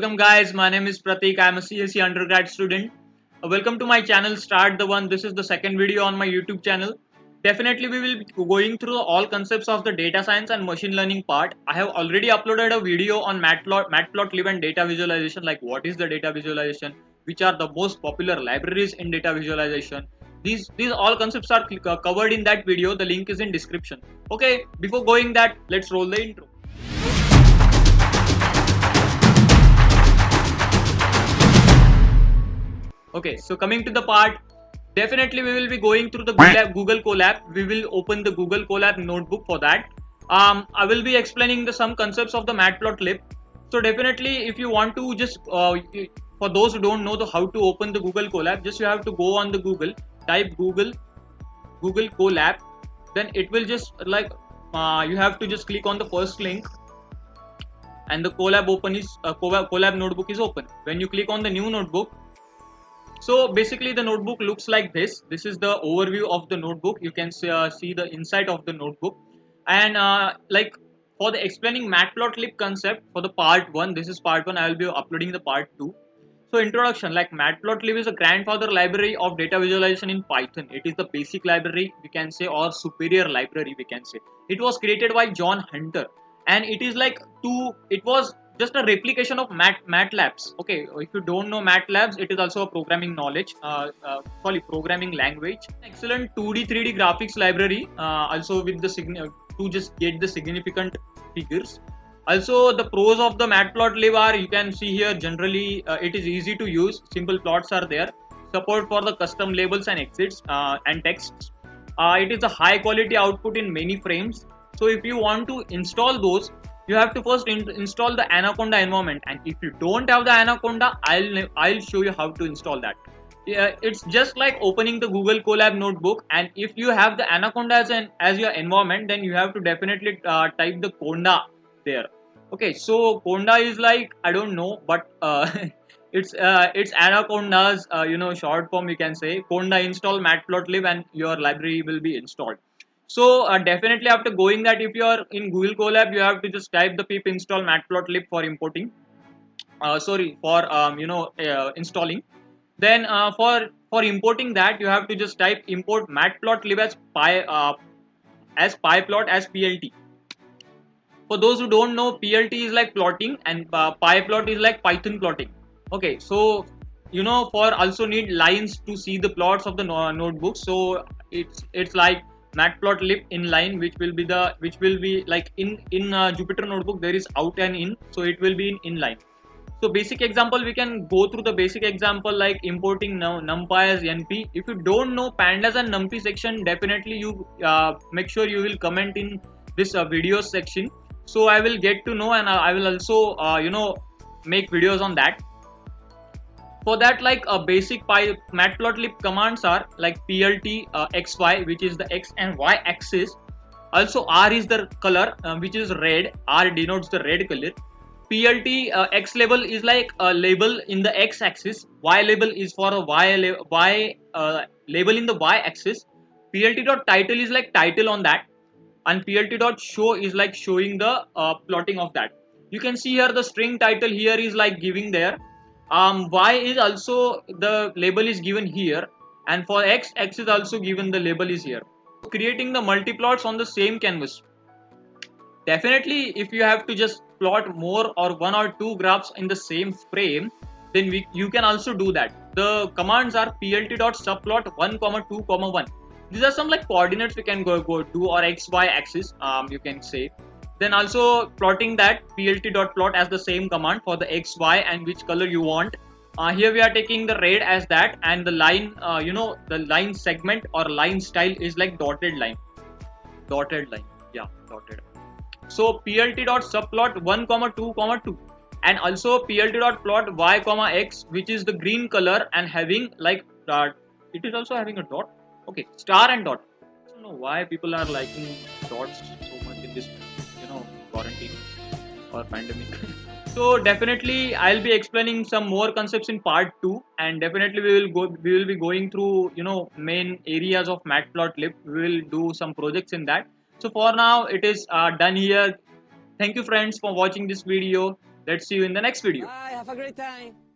Welcome guys, my name is Pratik. I am a CSE undergrad student. Welcome to my channel Start the One. This is the second video on my YouTube channel. Definitely we will be going through all concepts of the data science and machine learning part. I have already uploaded a video on Matplotlib and data visualization, like what is the data visualization, which are the most popular libraries in data visualization. These all concepts are covered in that video. The link is in description. Okay, before going that, let's roll the intro. Okay, so coming to the part, definitely we will be going through the Google Colab. We will open the Google Colab notebook for that. I will be explaining some concepts of the Matplotlib. So definitely, if you want to just for those who don't know how to open the Google Colab, just you have to go on the Google, type Google Colab, then it will just you have to just click on the first link, and the Colab notebook is open. When you click on the new notebook, so basically the notebook looks like this is the overview of the notebook. You can see the inside of the notebook, and like for the explaining matplotlib concept for the part 1, this is part 1, I will be uploading the part 2. So introduction, like matplotlib is a grandfather library of data visualization in Python. It is the basic library, we can say, or superior library, we can say. It was created by John Hunter, and it is like it was just a replication of MATLABs. Okay, if you don't know MATLABs, it is also a programming knowledge, programming language. Excellent 2D 3D graphics library, also with the to just get the significant figures. Also, the pros of the Matplotlib are, you can see here, generally it is easy to use, simple plots are there, support for the custom labels and exits and texts. It is a high quality output in many frames. So if you want to install those, you have to first install the Anaconda environment, and if you don't have the Anaconda, I'll show you how to install that. Yeah, it's just like opening the Google Colab notebook, and if you have the Anaconda as your environment, then you have to definitely type the Conda there. Okay, so Conda is like, I don't know, but it's Anaconda's short form, you can say. Conda install Matplotlib and your library will be installed. So definitely after going that, if you are in Google Colab, you have to just type the pip install Matplotlib for importing. Sorry, for installing. Then for importing that, you have to just type import matplotlib as pyplot as plt. For those who don't know, plt is like plotting, and pyplot is like Python plotting. Okay, so for also need lines to see the plots of the notebook. So it's like matplotlib inline, which will be like in Jupyter notebook there is out and in, so it will be in inline. So basic example, we can go through the basic example like importing numpy as np. If you don't know pandas and numpy section, definitely you make sure you will comment in this video section, so I will get to know, and I will also make videos on that. For that, like a basic matplotlib commands are like plt xy, which is the x and y axis. Also r is the color, which is red. R denotes the red color. Plt x label is like a label in the x axis. Y label is for a label in the y axis. Plt dot title is like title on that, and plt dot show is like showing the plotting of that. You can see here the string title here is like giving there. Y is also the label is given here, and for x is also given, the label is here. Creating the multiplots on the same canvas. Definitely, if you have to just plot more or one or two graphs in the same frame, then you can also do that. The commands are plt.subplot 1, 2, 1. These are some like coordinates we can go to, or xy axis, you can say. Then also plotting that plt.plot as the same command for the xy and which color you want. Here we are taking the red as that, and the line, the line segment or line style is like dotted line. Dotted line, yeah, dotted. So plt.subplot 1, 2, 2, and also plt.plot y, x, which is the green color and having like it is also having a dot. Okay, star and dot. I don't know why people are liking dots so much in this, quarantine or pandemic. So definitely I'll be explaining some more concepts in part 2, and definitely we will be going through main areas of matplotlib. We will do some projects in that. So for now it is done here. Thank you friends for watching this video. Let's see you in the next video. Bye. Have a great time.